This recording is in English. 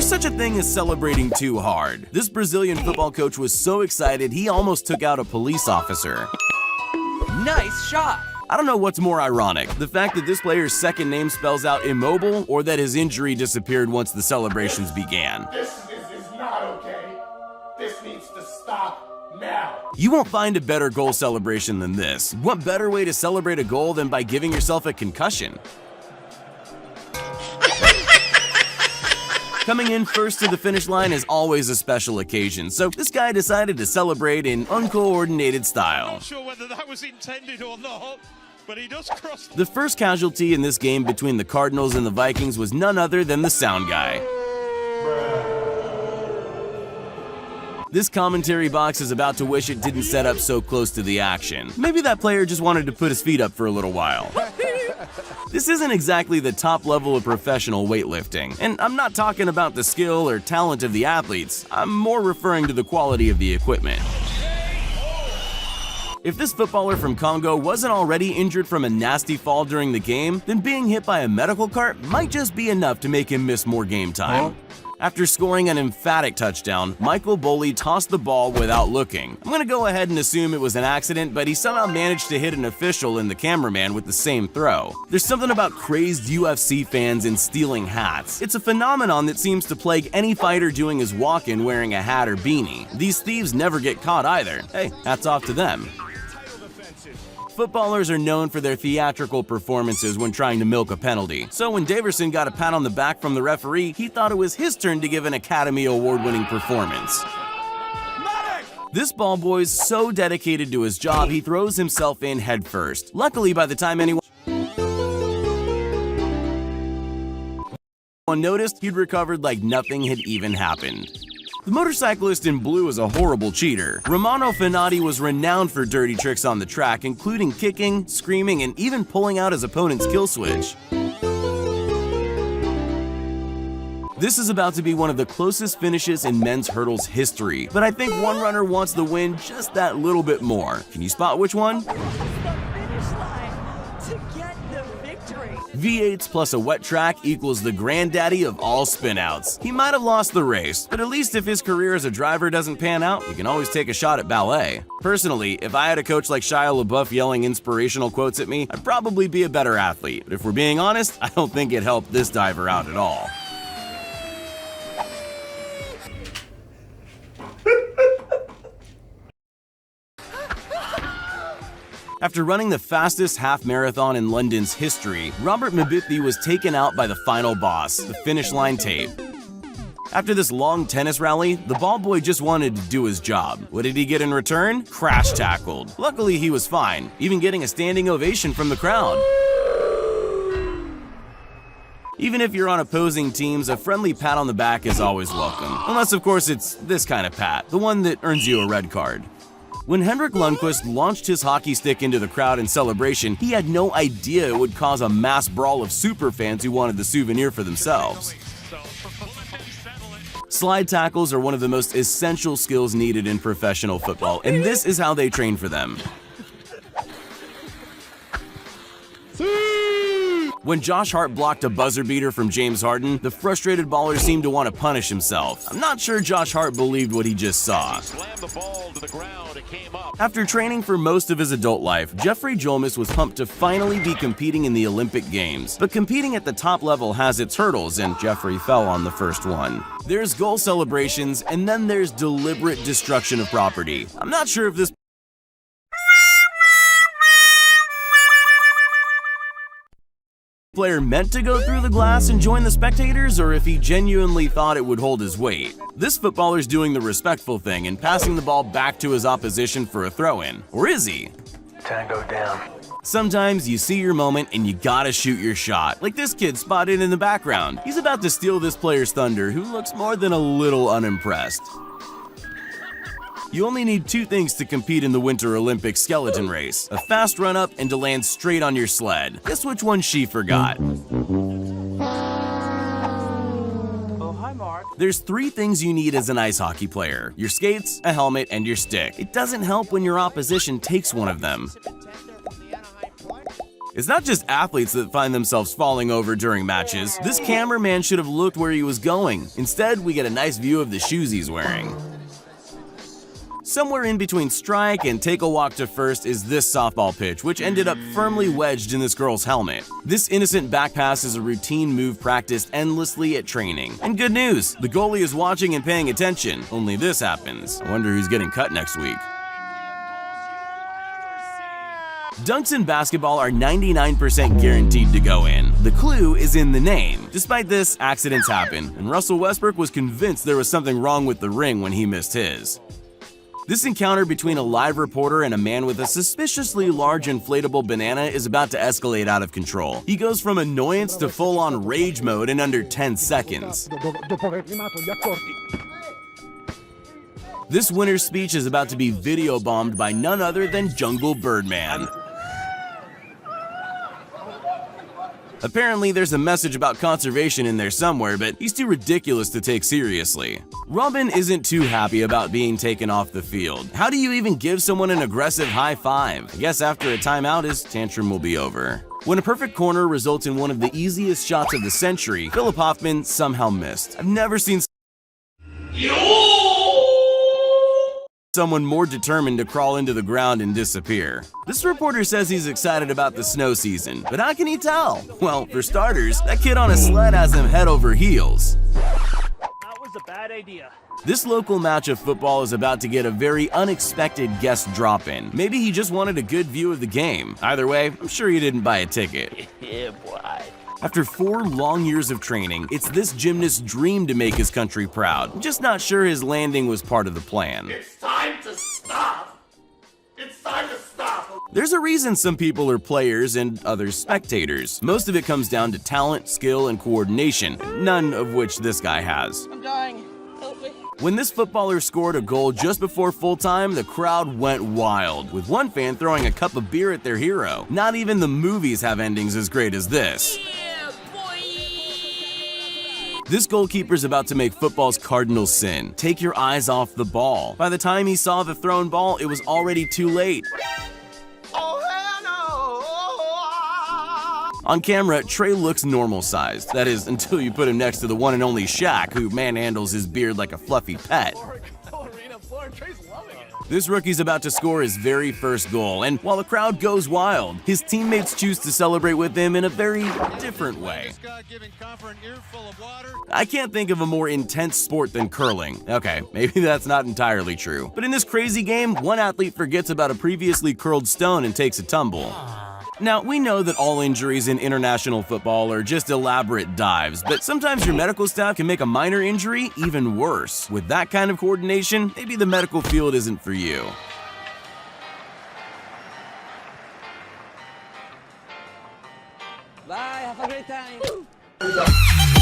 such a thing as celebrating too hard. This Brazilian football coach was so excited he almost took out a police officer. Nice shot! I don't know what's more ironic, the fact that this player's second name spells out immobile, or that his injury disappeared once the celebrations began. This is not okay. This needs to stop now. You won't find a better goal celebration than this. What better way to celebrate a goal than by giving yourself a concussion? Coming in first to the finish line is always a special occasion, so this guy decided to celebrate in uncoordinated style. Not sure whether that was intended or not, but he does cross. The first casualty in this game between the Cardinals and the Vikings was none other than the sound guy. This commentary box is about to wish it didn't set up so close to the action. Maybe that player just wanted to put his feet up for a little while. This isn't exactly the top level of professional weightlifting, and I'm not talking about the skill or talent of the athletes, I'm more referring to the quality of the equipment. If this footballer from Congo wasn't already injured from a nasty fall during the game, then being hit by a medical cart might just be enough to make him miss more game time. After scoring an emphatic touchdown, Michael Boley tossed the ball without looking. I'm gonna go ahead and assume it was an accident, but he somehow managed to hit an official and the cameraman with the same throw. There's something about crazed UFC fans and stealing hats. It's a phenomenon that seems to plague any fighter doing his walk-in wearing a hat or beanie. These thieves never get caught either. Hey, hats off to them. Footballers are known for their theatrical performances when trying to milk a penalty. So when Daverson got a pat on the back from the referee, he thought it was his turn to give an Academy Award-winning performance. This ball boy's so dedicated to his job, he throws himself in headfirst. Luckily, by the time anyone noticed, he'd recovered like nothing had even happened. The motorcyclist in blue is a horrible cheater. Romano Fenati was renowned for dirty tricks on the track, including kicking, screaming, and even pulling out his opponent's kill switch. This is about to be one of the closest finishes in men's hurdles history, but I think one runner wants the win just that little bit more. Can you spot which one? V8s plus a wet track equals the granddaddy of all spinouts. He might have lost the race, but at least if his career as a driver doesn't pan out, he can always take a shot at ballet. Personally, if I had a coach like Shia LaBeouf yelling inspirational quotes at me, I'd probably be a better athlete. But if we're being honest, I don't think it helped this diver out at all. After running the fastest half marathon in London's history, Robert Mabithe was taken out by the final boss, the finish line tape. After this long tennis rally, the ball boy just wanted to do his job. What did he get in return? Crash tackled. Luckily, he was fine, even getting a standing ovation from the crowd. Even if you're on opposing teams, a friendly pat on the back is always welcome. Unless, of course, it's this kind of pat, the one that earns you a red card. When Henrik Lundqvist launched his hockey stick into the crowd in celebration, he had no idea it would cause a mass brawl of superfans who wanted the souvenir for themselves. Slide tackles are one of the most essential skills needed in professional football, and this is how they train for them. When Josh Hart blocked a buzzer beater from James Harden, the frustrated baller seemed to want to punish himself. I'm not sure Josh Hart believed what he just saw. After training for most of his adult life, Jeffrey Jolmis was pumped to finally be competing in the Olympic Games. But competing at the top level has its hurdles, and Jeffrey fell on the first one. There's goal celebrations, and then there's deliberate destruction of property. I'm not sure if this player meant to go through the glass and join the spectators, or if he genuinely thought it would hold his weight. This footballer's doing the respectful thing and passing the ball back to his opposition for a throw-in. Or is he? Tango down. Sometimes you see your moment and you gotta shoot your shot, like this kid spotted in the background. He's about to steal this player's thunder, who looks more than a little unimpressed. You only need two things to compete in the Winter Olympic skeleton race: a fast run-up and to land straight on your sled. Guess which one she forgot? Oh, hi, Mark. There's three things you need as an ice hockey player: your skates, a helmet, and your stick. It doesn't help when your opposition takes one of them. It's not just athletes that find themselves falling over during matches. This cameraman should have looked where he was going. Instead, we get a nice view of the shoes he's wearing. Somewhere in between strike and take a walk to first is this softball pitch, which ended up firmly wedged in this girl's helmet. This innocent back pass is a routine move practiced endlessly at training. And good news, the goalie is watching and paying attention. Only this happens. I wonder who's getting cut next week. Dunks in basketball are 99% guaranteed to go in. The clue is in the name. Despite this, accidents happen, and Russell Westbrook was convinced there was something wrong with the ring when he missed his. This encounter between a live reporter and a man with a suspiciously large inflatable banana is about to escalate out of control. He goes from annoyance to full-on rage mode in under 10 seconds. This winner's speech is about to be video bombed by none other than Jungle Birdman. Apparently, there's a message about conservation in there somewhere, but he's too ridiculous to take seriously. Robin isn't too happy about being taken off the field. How do you even give someone an aggressive high five? I guess after a timeout, his tantrum will be over. When a perfect corner results in one of the easiest shots of the century, Philip Hoffman somehow missed. I've never seen someone more determined to crawl into the ground and disappear. This reporter says he's excited about the snow season, but how can he tell? Well, for starters, that kid on a sled has him head over heels. That was a bad idea. This local match of football is about to get a very unexpected guest drop-in. Maybe he just wanted a good view of the game. Either way, I'm sure he didn't buy a ticket. Yeah, boy. After 4 long years of training, it's this gymnast's dream to make his country proud. I'm just not sure his landing was part of the plan. It's time to stop. It's time to stop. There's a reason some people are players and others spectators. Most of it comes down to talent, skill, and coordination, none of which this guy has. I'm dying. Help me. When this footballer scored a goal just before full time, the crowd went wild, with one fan throwing a cup of beer at their hero. Not even the movies have endings as great as this. This goalkeeper's about to make football's cardinal sin. Take your eyes off the ball. By the time he saw the thrown ball, it was already too late. On camera, Trey looks normal-sized. That is, until you put him next to the one and only Shaq, who manhandles his beard like a fluffy pet. This rookie's about to score his very first goal, and while the crowd goes wild, his teammates choose to celebrate with him in a very different way. I can't think of a more intense sport than curling. Okay, maybe that's not entirely true. But in this crazy game, one athlete forgets about a previously curled stone and takes a tumble. Now, we know that all injuries in international football are just elaborate dives, but sometimes your medical staff can make a minor injury even worse. With that kind of coordination, maybe the medical field isn't for you. Bye, have a great time.